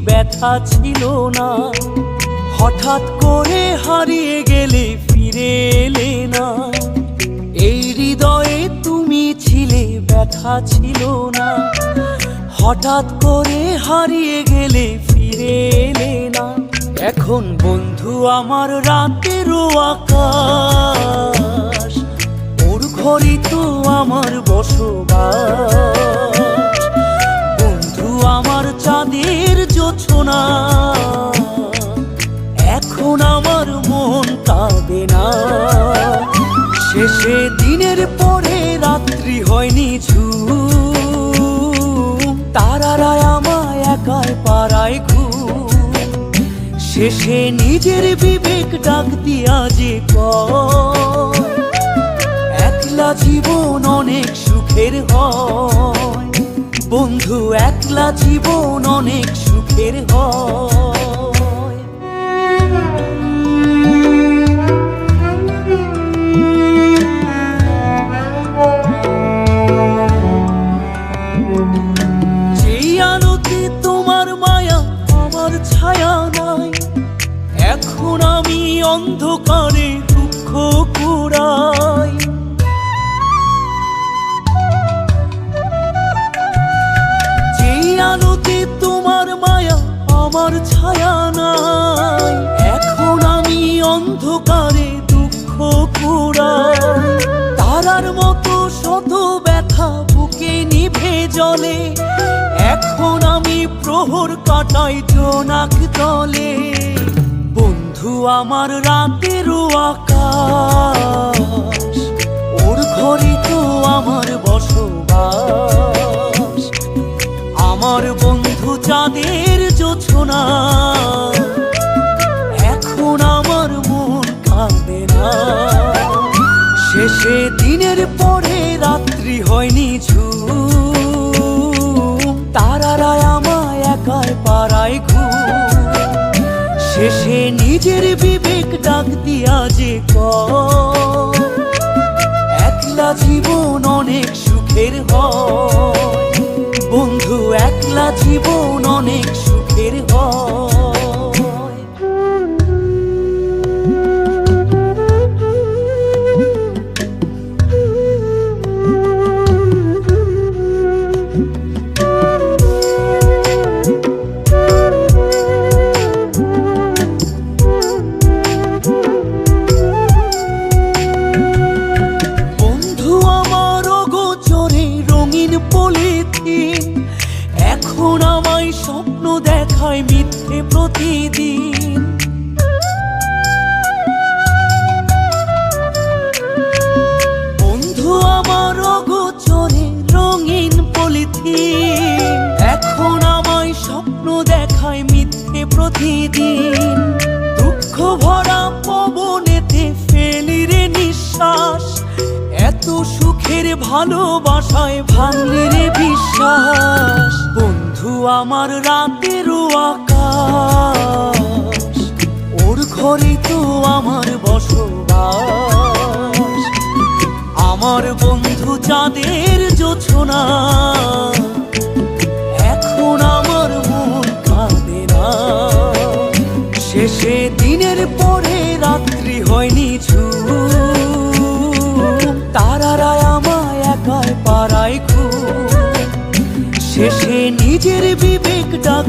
ব্যথা ছিল না, হঠাৎ করে হারিয়ে গেলে ফিরে এলে না। এই হৃদয়ে তুমি ছিলে, ব্যথা ছিল না, হঠাৎ করে হারিয়ে গেলে ফিরে এলে না। এখন বন্ধু আমার রাতেরও আকাশ, ওর ঘরে তো আমার বসবাস। বন্ধু আমার চাঁদের জোছনা, এখন আমার মন কাঁদে না। শেষে দিনের পরে রাত্রি হয়নি ঝুম, তারারা আমায় একাই পাড়ায় ঘুম। শেষে নিজের বিবেক ডাক দিয়া যে কয়, একলা জীবন অনেক সুখের হয়। বন্ধু একলা জীবন অনেক সুখের হয়। যেই আলোতে তোমার মায়া আমার ছায়া নাই, এখন আমি অন্ধকারে দুঃখ কুড়াই। যেই আলোতে তোমার মায়া আমার ছায়া নাই, এখন আমি অন্ধকারে দুঃখ কুড়াই। তারার মতো শত ব্যথা বুকে নিভে জ্বলে, এখন আমি প্রহর কাটাই জোনাক তলে। বন্ধু আমার রাতেরও আকাশ, ওর ঘরে তো আমার বসবাস। আমার বন্ধু চাঁদের জোছনা, এখন আমার মন কাঁদে না। শেষে দিনের পরে রাত্রি হয়নি ঝুম, তারারা আমায় একাই পাড়ায় ঘুম। শেষে নিজের বিবেক ডাক দিয়া যে কয়, একলা জীবন অনেক সুখের হয়। বন্ধু একলা জীবন অনেক সুখের হয়। এখন আমায় স্বপ্ন দেখায় মিথ্যে প্রতিদিন। বন্ধু আমার অগোচরে রঙিন পলিথিন, এখন আমায় স্বপ্ন দেখায় মিথ্যে প্রতিদিন। দুঃখ ভরা পবনেতে ফেলি রে নিঃশ্বাস, এত সুখের ভালোবাসায় ভাঙলি রে বিশ্বাস। বন্ধু আমার রাতেরও আকাশ, ওর ঘরে তো আমার বসবাস। আমার বন্ধু চাঁদের জোছনা, এখন আমার মন কাঁদে না। শেষে দিনের পরে রাত্রি হয়নি ঝুম, তারারা আমায় একাই পাড়ায় ঘুম। শেষে নিজের বিবেক ডাক